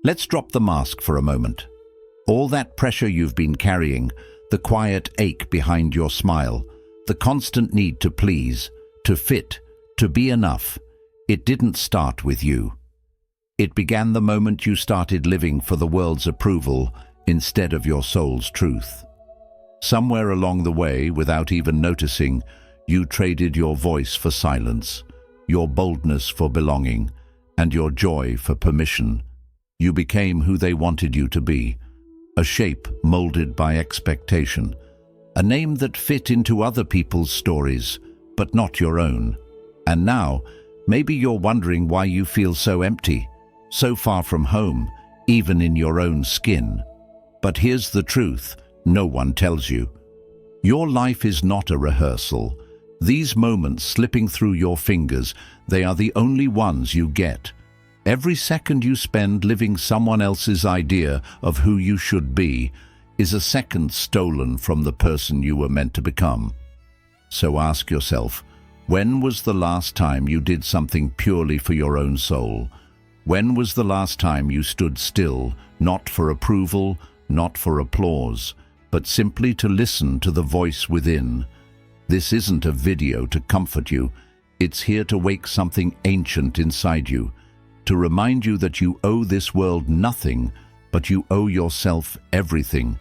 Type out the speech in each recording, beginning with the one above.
Let's drop the mask for a moment. All that pressure you've been carrying, the quiet ache behind your smile, the constant need to please, to fit, to be enough, it didn't start with you. It began the moment you started living for the world's approval instead of your soul's truth. Somewhere along the way, without even noticing, you traded your voice for silence, your boldness for belonging, and your joy for permission. You became who they wanted you to be, a shape molded by expectation, a name that fit into other people's stories, but not your own. And now, maybe you're wondering why you feel so empty, so far from home, even in your own skin. But here's the truth, no one tells you. Your life is not a rehearsal. These moments slipping through your fingers, they are the only ones you get. Every second you spend living someone else's idea of who you should be is a second stolen from the person you were meant to become. So ask yourself, when was the last time you did something purely for your own soul? When was the last time you stood still, not for approval, not for applause, but simply to listen to the voice within? This isn't a video to comfort you. It's here to wake something ancient inside you, to remind you that you owe this world nothing, but you owe yourself everything.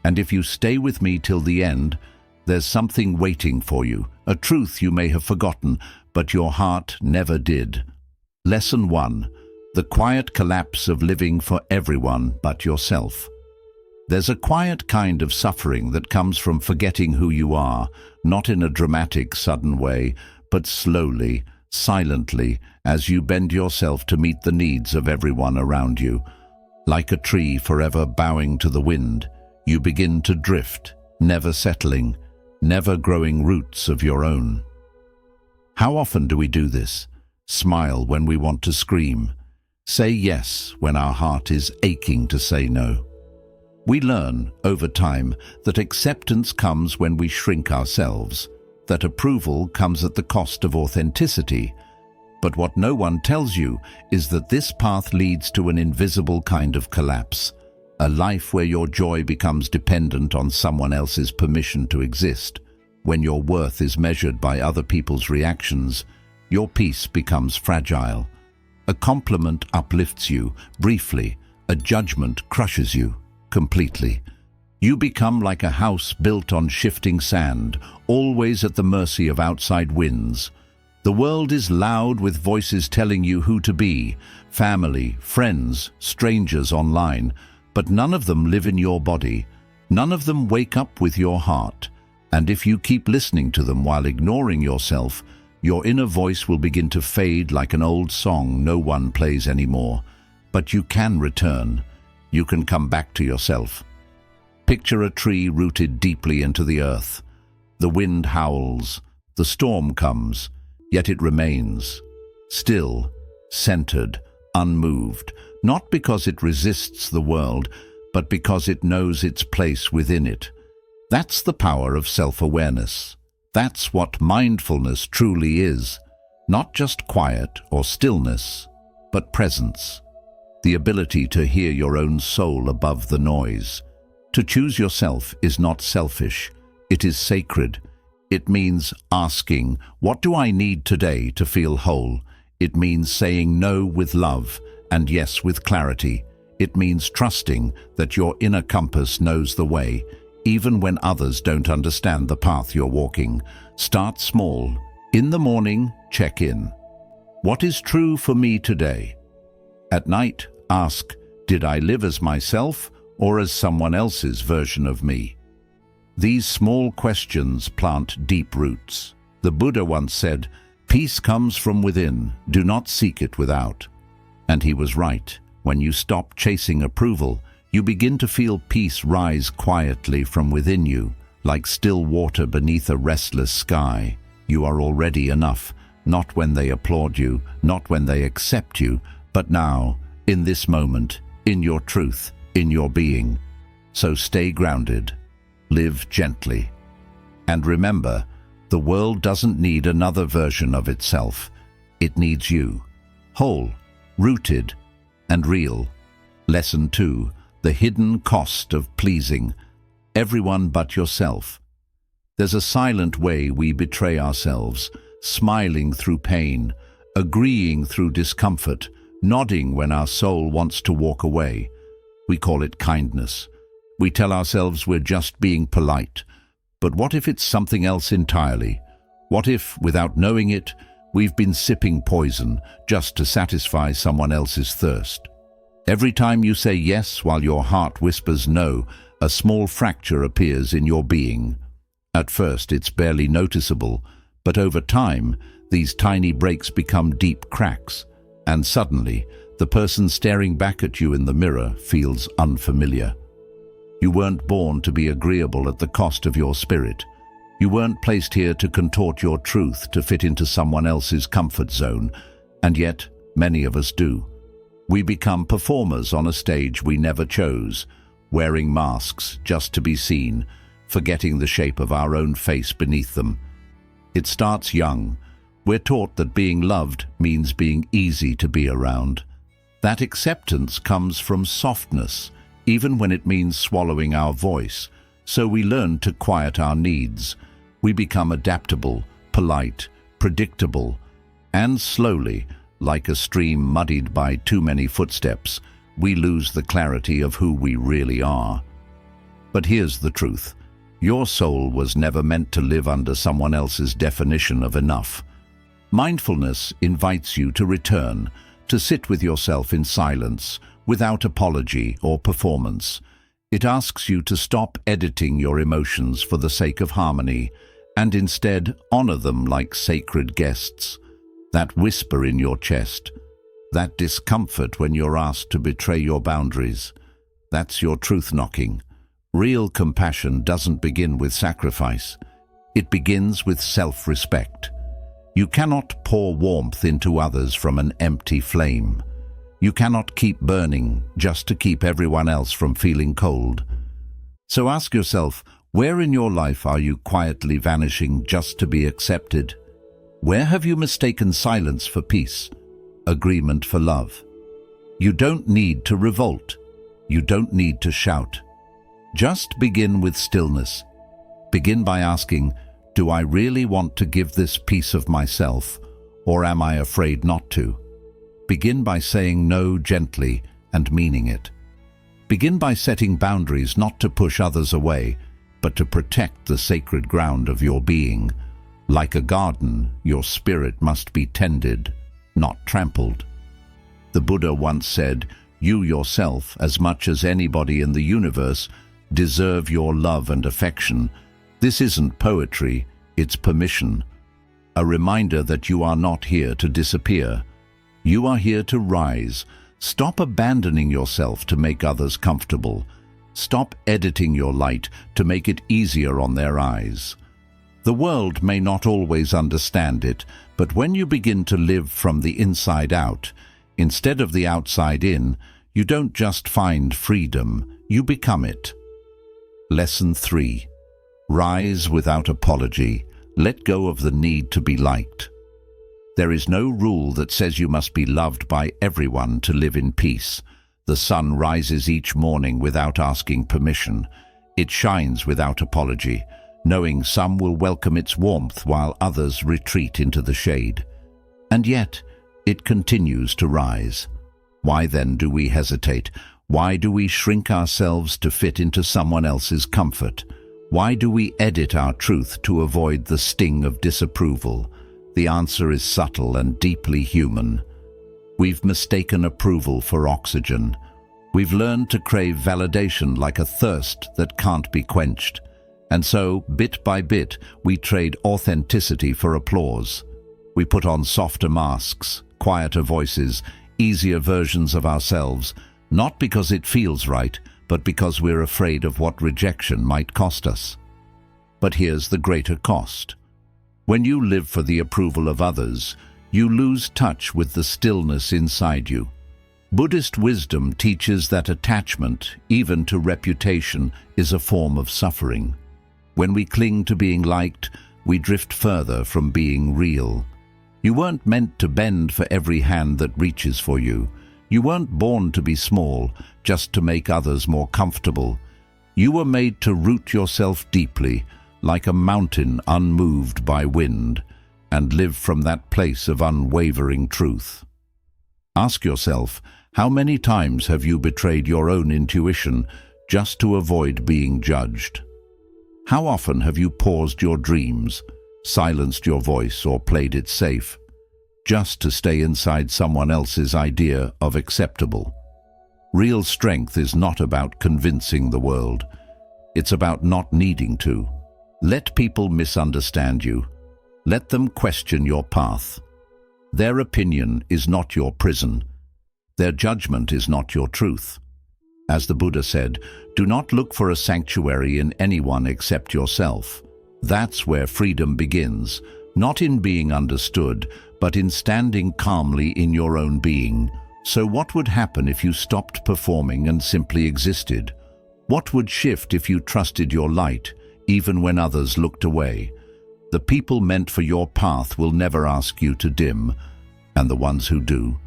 And if you stay with me till the end, there's something waiting for you, a truth you may have forgotten, but your heart never did. Lesson 1. The quiet collapse of living for everyone but yourself. There's a quiet kind of suffering that comes from forgetting who you are, not in a dramatic, sudden way, but slowly, silently, as you bend yourself to meet the needs of everyone around you. Like a tree forever bowing to the wind, you begin to drift, never settling, never growing roots of your own. How often do we do this? Smile when we want to scream. Say yes when our heart is aching to say no. We learn, over time, that acceptance comes when we shrink ourselves, that approval comes at the cost of authenticity. But what no one tells you is that this path leads to an invisible kind of collapse, a life where your joy becomes dependent on someone else's permission to exist. When your worth is measured by other people's reactions, your peace becomes fragile. A compliment uplifts you briefly, a judgment crushes you completely. You become like a house built on shifting sand, always at the mercy of outside winds. The world is loud with voices telling you who to be, family, friends, strangers online, but none of them live in your body. None of them wake up with your heart. And if you keep listening to them while ignoring yourself, your inner voice will begin to fade like an old song no one plays anymore. But you can return. You can come back to yourself. Picture a tree rooted deeply into the earth. The wind howls, the storm comes, yet it remains. Still, centered, unmoved, not because it resists the world, but because it knows its place within it. That's the power of self-awareness. That's what mindfulness truly is. Not just quiet or stillness, but presence. The ability to hear your own soul above the noise. To choose yourself is not selfish. It is sacred. It means asking, what do I need today to feel whole? It means saying no with love and yes with clarity. It means trusting that your inner compass knows the way, even when others don't understand the path you're walking. Start small. In the morning, check in. What is true for me today? At night, ask, did I live as myself or as someone else's version of me? These small questions plant deep roots. The Buddha once said, peace comes from within, do not seek it without. And he was right. When you stop chasing approval, you begin to feel peace rise quietly from within you, like still water beneath a restless sky. You are already enough, not when they applaud you, not when they accept you, but now, in this moment, in your truth, in your being. So stay grounded, live gently. And remember, the world doesn't need another version of itself. It needs you, whole, rooted, and real. Lesson 2. The hidden cost of pleasing everyone but yourself. There's a silent way we betray ourselves, smiling through pain, agreeing through discomfort, nodding when our soul wants to walk away. We call it kindness. We tell ourselves we're just being polite. But what if it's something else entirely? What if, without knowing it, we've been sipping poison just to satisfy someone else's thirst? Every time you say yes while your heart whispers no, a small fracture appears in your being. At first it's barely noticeable, but over time these tiny breaks become deep cracks, and suddenly the person staring back at you in the mirror feels unfamiliar. You weren't born to be agreeable at the cost of your spirit. You weren't placed here to contort your truth to fit into someone else's comfort zone, and yet many of us do. We become performers on a stage we never chose, wearing masks just to be seen, forgetting the shape of our own face beneath them. It starts young. We're taught that being loved means being easy to be around. That acceptance comes from softness, even when it means swallowing our voice. So we learn to quiet our needs. We become adaptable, polite, predictable, and slowly, like a stream muddied by too many footsteps, we lose the clarity of who we really are. But here's the truth. Your soul was never meant to live under someone else's definition of enough. Mindfulness invites you to return, to sit with yourself in silence, without apology or performance. It asks you to stop editing your emotions for the sake of harmony, and instead honor them like sacred guests. That whisper in your chest, that discomfort when you're asked to betray your boundaries, that's your truth knocking. Real compassion doesn't begin with sacrifice. It begins with self-respect. You cannot pour warmth into others from an empty flame. You cannot keep burning just to keep everyone else from feeling cold. So ask yourself, where in your life are you quietly vanishing just to be accepted? Where have you mistaken silence for peace, agreement for love? You don't need to revolt. You don't need to shout. Just begin with stillness. Begin by asking, do I really want to give this piece of myself, or am I afraid not to? Begin by saying no gently and meaning it. Begin by setting boundaries not to push others away, but to protect the sacred ground of your being. Like a garden, your spirit must be tended, not trampled. The Buddha once said, you yourself, as much as anybody in the universe, deserve your love and affection. This isn't poetry, it's permission. A reminder that you are not here to disappear. You are here to rise. Stop abandoning yourself to make others comfortable. Stop editing your light to make it easier on their eyes. The world may not always understand it, but when you begin to live from the inside out, instead of the outside in, you don't just find freedom, you become it. Lesson 3. Rise without apology. Let go of the need to be liked. There is no rule that says you must be loved by everyone to live in peace. The sun rises each morning without asking permission. It shines without apology, knowing some will welcome its warmth while others retreat into the shade. And yet, it continues to rise. Why then do we hesitate? Why do we shrink ourselves to fit into someone else's comfort? Why do we edit our truth to avoid the sting of disapproval? The answer is subtle and deeply human. We've mistaken approval for oxygen. We've learned to crave validation like a thirst that can't be quenched. And so, bit by bit, we trade authenticity for applause. We put on softer masks, quieter voices, easier versions of ourselves, not because it feels right, but because we're afraid of what rejection might cost us. But here's the greater cost. When you live for the approval of others, you lose touch with the stillness inside you. Buddhist wisdom teaches that attachment, even to reputation, is a form of suffering. When we cling to being liked, we drift further from being real. You weren't meant to bend for every hand that reaches for you. You weren't born to be small, just to make others more comfortable. You were made to root yourself deeply, like a mountain unmoved by wind, and live from that place of unwavering truth. Ask yourself, how many times have you betrayed your own intuition just to avoid being judged? How often have you paused your dreams, silenced your voice, or played it safe, just to stay inside someone else's idea of acceptable? Real strength is not about convincing the world. It's about not needing to. Let people misunderstand you. Let them question your path. Their opinion is not your prison. Their judgment is not your truth. As the Buddha said, do not look for a sanctuary in anyone except yourself. That's where freedom begins, not in being understood, but in standing calmly in your own being. So what would happen if you stopped performing and simply existed? What would shift if you trusted your light, even when others looked away? The people meant for your path will never ask you to dim, and the ones who do,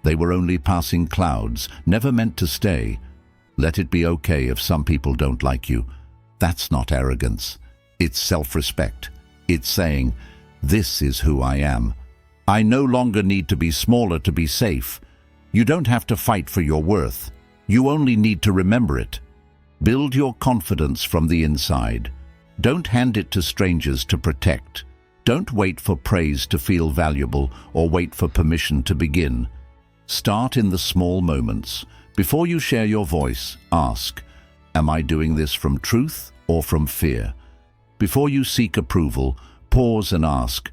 they were only passing clouds, never meant to stay. Let it be okay if some people don't like you. That's not arrogance. It's self-respect. It's saying, this is who I am. I no longer need to be smaller to be safe. You don't have to fight for your worth. You only need to remember it. Build your confidence from the inside. Don't hand it to strangers to protect. Don't wait for praise to feel valuable or wait for permission to begin. Start in the small moments. Before you share your voice, ask, am I doing this from truth or from fear? Before you seek approval, pause and ask,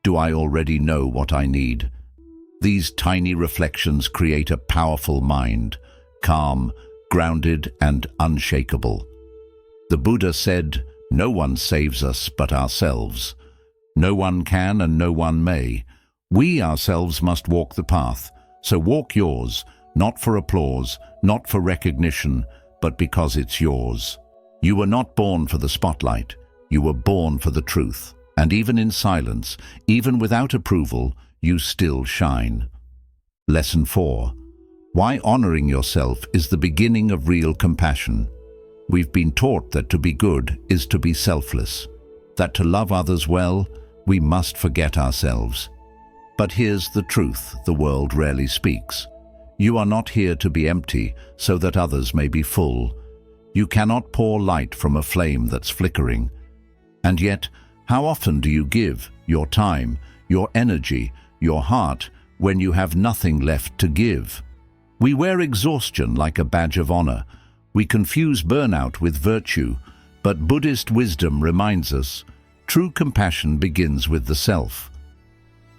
do I already know what I need? These tiny reflections create a powerful mind, calm, grounded, and unshakable. The Buddha said, no one saves us but ourselves. No one can and no one may. We ourselves must walk the path, so walk yours, not for applause, not for recognition, but because it's yours. You were not born for the spotlight. You were born for the truth. And even in silence, even without approval, you still shine. Lesson 4. Why honoring yourself is the beginning of real compassion. We've been taught that to be good is to be selfless, that to love others well, we must forget ourselves. But here's the truth the world rarely speaks. You are not here to be empty so that others may be full. You cannot pour light from a flame that's flickering. And yet, how often do you give your time, your energy, your heart when you have nothing left to give? We wear exhaustion like a badge of honor. We confuse burnout with virtue, but Buddhist wisdom reminds us, true compassion begins with the self.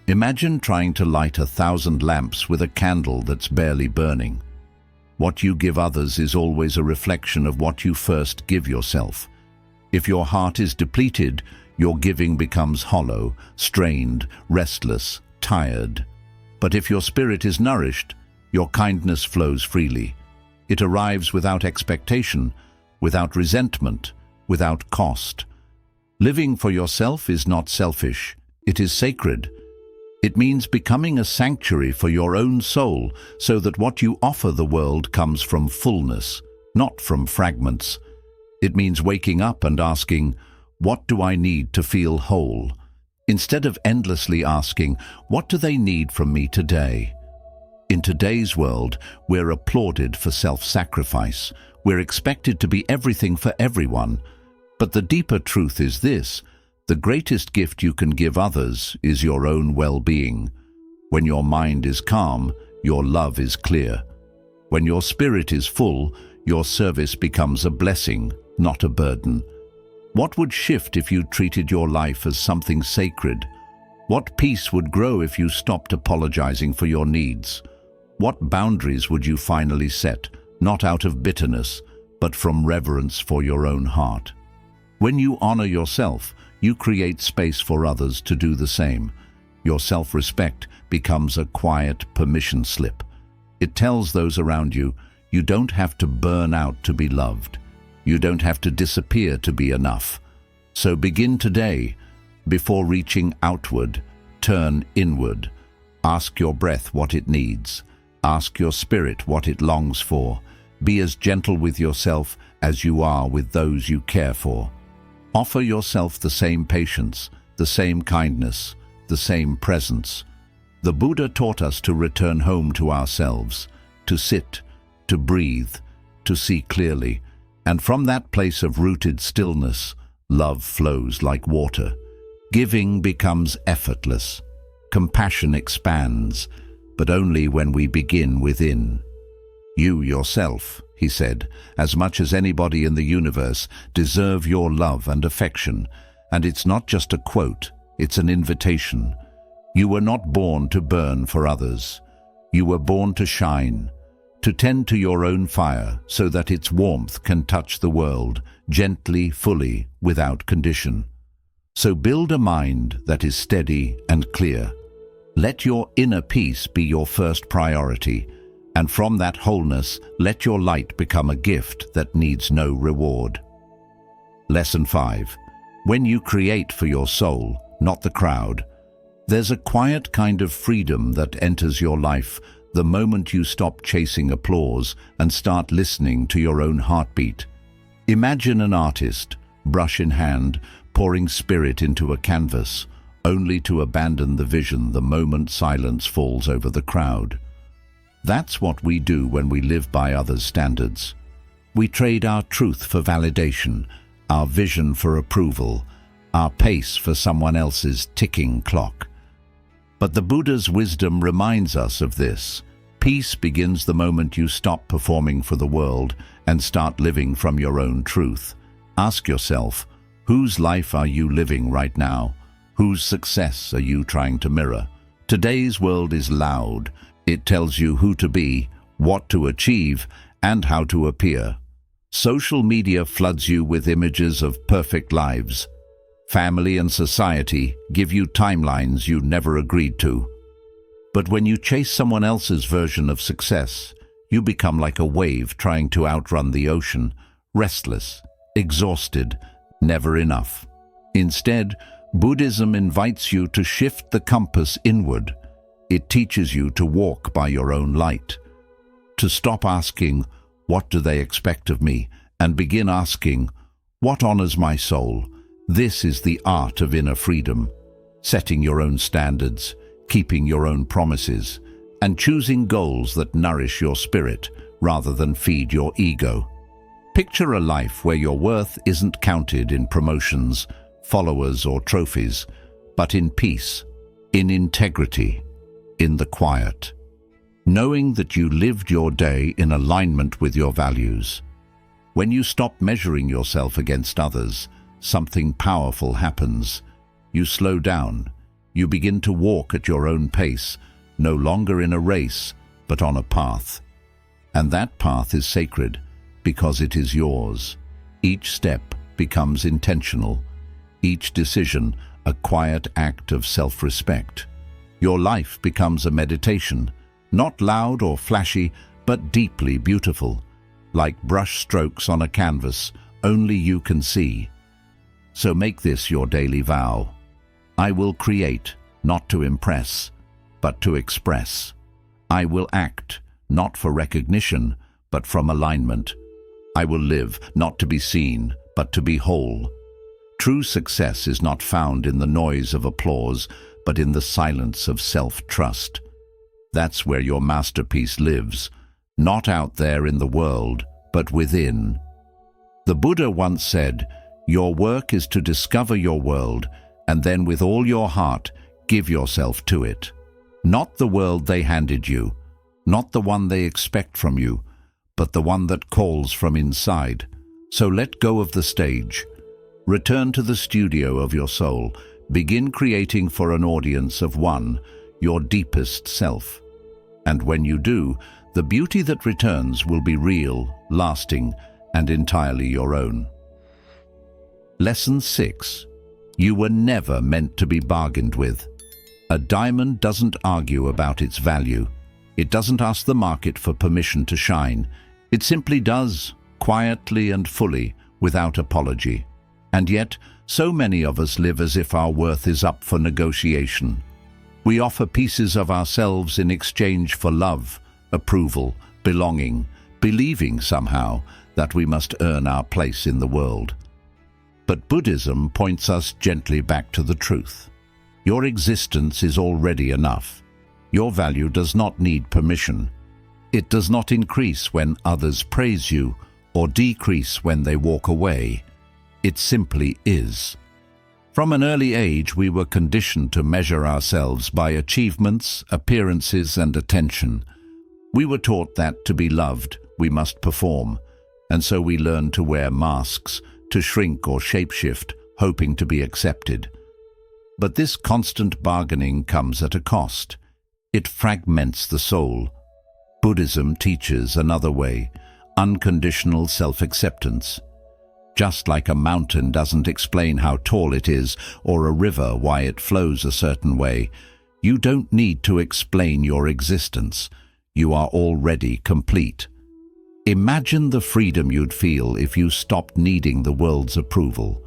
Imagine trying to light 1,000 lamps with a candle that's barely burning. What you give others is always a reflection of what you first give yourself. If your heart is depleted, your giving becomes hollow, strained, restless, tired. But if your spirit is nourished, your kindness flows freely. It arrives without expectation, without resentment, without cost. Living for yourself is not selfish, it is sacred. It means becoming a sanctuary for your own soul so that what you offer the world comes from fullness, not from fragments. It means waking up and asking, what do I need to feel whole? Instead of endlessly asking, what do they need from me today? In today's world, we're applauded for self-sacrifice. We're expected to be everything for everyone. But the deeper truth is this: the greatest gift you can give others is your own well-being. When your mind is calm, your love is clear. When your spirit is full, your service becomes a blessing, not a burden. What would shift if you treated your life as something sacred? What peace would grow if you stopped apologizing for your needs? What boundaries would you finally set, not out of bitterness, but from reverence for your own heart? When you honor yourself, you create space for others to do the same. Your self-respect becomes a quiet permission slip. It tells those around you, you don't have to burn out to be loved. You don't have to disappear to be enough. So begin today. Before reaching outward, turn inward. Ask your breath what it needs. Ask your spirit what it longs for. Be as gentle with yourself as you are with those you care for. Offer yourself the same patience, the same kindness, the same presence. The Buddha taught us to return home to ourselves, to sit, to breathe, to see clearly, and from that place of rooted stillness, love flows like water. Giving becomes effortless. Compassion expands, but only when we begin within. You yourself, he said, as much as anybody in the universe, deserve your love and affection. And it's not just a quote, it's an invitation. You were not born to burn for others. You were born to shine, to tend to your own fire so that its warmth can touch the world, gently, fully, without condition. So build a mind that is steady and clear. Let your inner peace be your first priority, and from that wholeness, let your light become a gift that needs no reward. Lesson 5. When you create for your soul, not the crowd, there's a quiet kind of freedom that enters your life the moment you stop chasing applause and start listening to your own heartbeat. Imagine an artist, brush in hand, pouring spirit into a canvas, only to abandon the vision the moment silence falls over the crowd. That's what we do when we live by others' standards. We trade our truth for validation, our vision for approval, our pace for someone else's ticking clock. But the Buddha's wisdom reminds us of this. Peace begins the moment you stop performing for the world and start living from your own truth. Ask yourself, whose life are you living right now? Whose success are you trying to mirror? Today's world is loud. It tells you who to be, what to achieve, and how to appear. Social media floods you with images of perfect lives. Family and society give you timelines you never agreed to. But when you chase someone else's version of success, you become like a wave trying to outrun the ocean, restless, exhausted, never enough. Instead, Buddhism invites you to shift the compass inward. It teaches you to walk by your own light, to stop asking, "What do they expect of me?" and begin asking, "What honors my soul?" This is the art of inner freedom, setting your own standards, keeping your own promises, and choosing goals that nourish your spirit rather than feed your ego. Picture a life where your worth isn't counted in promotions, followers, or trophies, but in peace, in integrity, in the quiet, knowing that you lived your day in alignment with your values. When you stop measuring yourself against others, something powerful happens. You slow down. You begin to walk at your own pace, no longer in a race, but on a path. And that path is sacred because it is yours. Each step becomes intentional. Each decision a quiet act of self-respect. Your life becomes a meditation, not loud or flashy, but deeply beautiful, like brush strokes on a canvas only you can see. So make this your daily vow. I will create, not to impress, but to express. I will act, not for recognition, but from alignment. I will live, not to be seen, but to be whole. True success is not found in the noise of applause, but in the silence of self-trust. That's where your masterpiece lives, not out there in the world, but within. The Buddha once said, "Your work is to discover your world, and then with all your heart, give yourself to it. Not the world they handed you, not the one they expect from you, but the one that calls from inside. So let go of the stage. Return to the studio of your soul. Begin creating for an audience of one, your deepest self. And when you do, the beauty that returns will be real, lasting, and entirely your own." Lesson 6. You were never meant to be bargained with. A diamond doesn't argue about its value. It doesn't ask the market for permission to shine. It simply does, quietly and fully, without apology. And yet, so many of us live as if our worth is up for negotiation. We offer pieces of ourselves in exchange for love, approval, belonging, believing somehow that we must earn our place in the world. But Buddhism points us gently back to the truth. Your existence is already enough. Your value does not need permission. It does not increase when others praise you or decrease when they walk away. It simply is. From an early age, we were conditioned to measure ourselves by achievements, appearances, and attention. We were taught that to be loved, we must perform, and so we learned to wear masks, to shrink or shapeshift, hoping to be accepted. But this constant bargaining comes at a cost. It fragments the soul. Buddhism teaches another way, unconditional self-acceptance. Just like a mountain doesn't explain how tall it is, or a river why it flows a certain way, you don't need to explain your existence. You are already complete. Imagine the freedom you'd feel if you stopped needing the world's approval.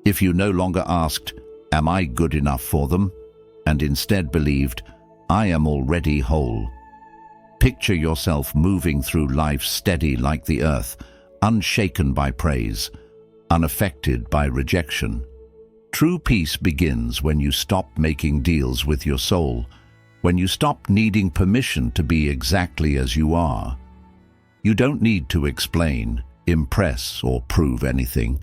If you no longer asked, "Am I good enough for them?" and instead believed, "I am already whole." Picture yourself moving through life steady like the earth, unshaken by praise, unaffected by rejection. True peace begins when you stop making deals with your soul, when you stop needing permission to be exactly as you are. You don't need to explain, impress, or prove anything.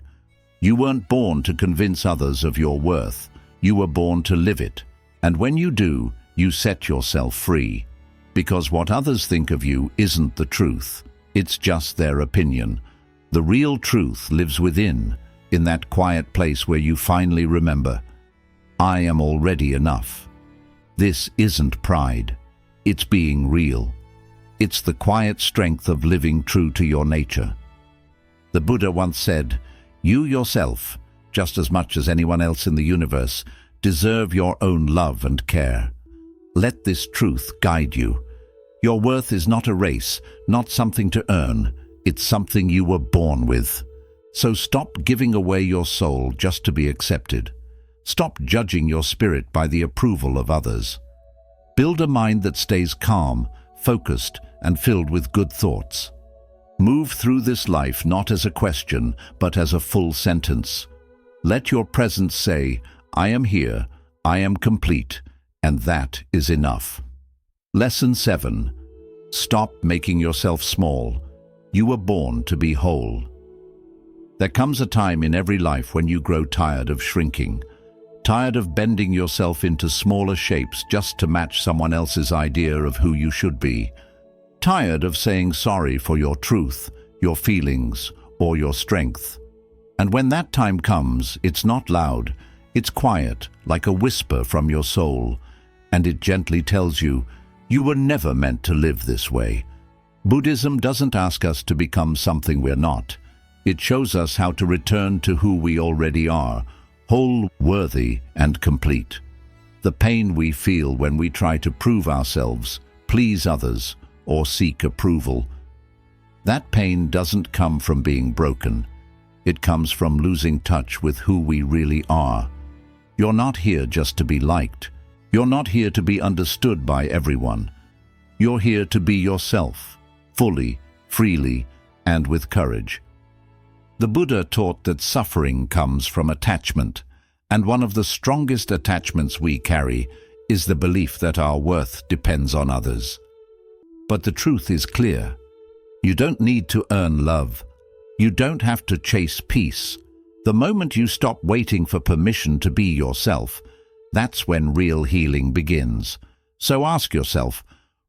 You weren't born to convince others of your worth. You were born to live it. And when you do, you set yourself free. Because what others think of you isn't the truth. It's just their opinion. The real truth lives within, in that quiet place where you finally remember, "I am already enough." This isn't pride. It's being real. It's the quiet strength of living true to your nature. The Buddha once said, "You yourself, just as much as anyone else in the universe, deserve your own love and care." Let this truth guide you. Your worth is not a race, not something to earn. It's something you were born with. So stop giving away your soul just to be accepted. Stop judging your spirit by the approval of others. Build a mind that stays calm, focused, and filled with good thoughts. Move through this life not as a question, but as a full sentence. Let your presence say, "I am here, I am complete," and that is enough. Lesson 7. Stop making yourself small. You were born to be whole. There comes a time in every life when you grow tired of shrinking, tired of bending yourself into smaller shapes just to match someone else's idea of who you should be, tired of saying sorry for your truth, your feelings, or your strength. And when that time comes, it's not loud, it's quiet, like a whisper from your soul, and it gently tells you, you were never meant to live this way. Buddhism doesn't ask us to become something we're not. It shows us how to return to who we already are, whole, worthy, and complete. The pain we feel when we try to prove ourselves, please others, or seek approval, that pain doesn't come from being broken. It comes from losing touch with who we really are. You're not here just to be liked. You're not here to be understood by everyone. You're here to be yourself, fully, freely, and with courage. The Buddha taught that suffering comes from attachment, and one of the strongest attachments we carry is the belief that our worth depends on others. But the truth is clear. You don't need to earn love. You don't have to chase peace. The moment you stop waiting for permission to be yourself, that's when real healing begins. So ask yourself,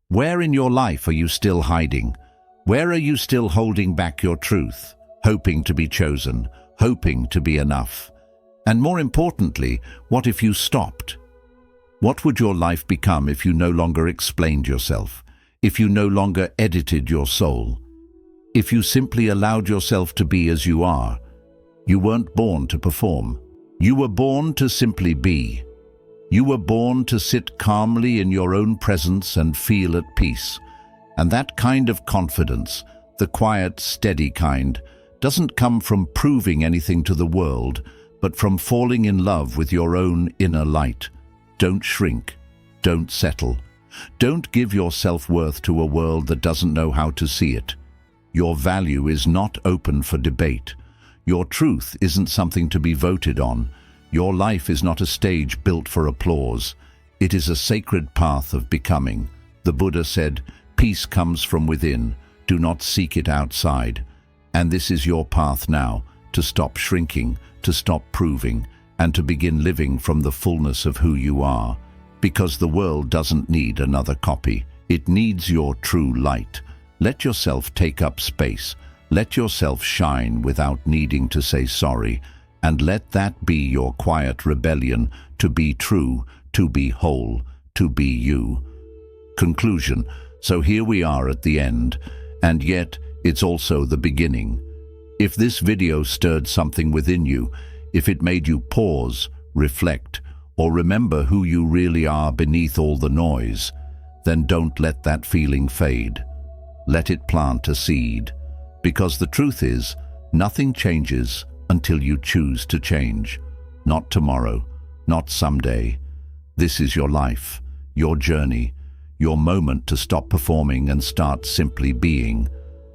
where in your life are you still hiding? Where are you still holding back your truth, hoping to be chosen, hoping to be enough? And more importantly, what if you stopped? What would your life become if you no longer explained yourself, if you no longer edited your soul, if you simply allowed yourself to be as you are? You weren't born to perform. You were born to simply be. You were born to sit calmly in your own presence and feel at peace. And that kind of confidence, the quiet, steady kind, doesn't come from proving anything to the world, but from falling in love with your own inner light. Don't shrink. Don't settle. Don't give your self-worth to a world that doesn't know how to see it. Your value is not open for debate. Your truth isn't something to be voted on. Your life is not a stage built for applause. It is a sacred path of becoming. The Buddha said, "Peace comes from within. Do not seek it outside." And this is your path now, to stop shrinking, to stop proving, and to begin living from the fullness of who you are. Because the world doesn't need another copy. It needs your true light. Let yourself take up space. Let yourself shine without needing to say sorry. And let that be your quiet rebellion to be true, to be whole, to be you. Conclusion. So here we are at the end, and yet it's also the beginning. If this video stirred something within you, if it made you pause, reflect, or remember who you really are beneath all the noise, then don't let that feeling fade. Let it plant a seed. Because the truth is, nothing changes until you choose to change. Not tomorrow, not someday. This is your life, your journey, your moment to stop performing and start simply being.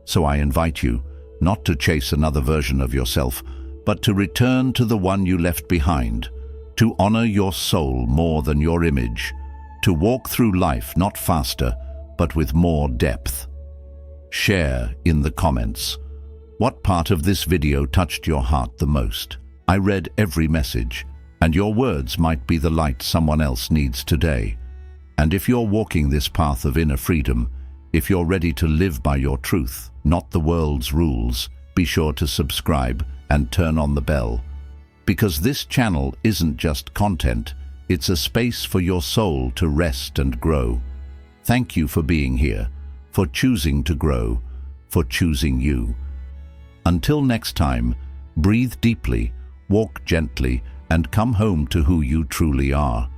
So I invite you, not to chase another version of yourself, but to return to the one you left behind, to honor your soul more than your image, to walk through life not faster, but with more depth. Share in the comments. What part of this video touched your heart the most? I read every message, and your words might be the light someone else needs today. And if you're walking this path of inner freedom, if you're ready to live by your truth, not the world's rules, be sure to subscribe and turn on the bell. Because this channel isn't just content, it's a space for your soul to rest and grow. Thank you for being here, for choosing to grow, for choosing you. Until next time, breathe deeply, walk gently, and come home to who you truly are.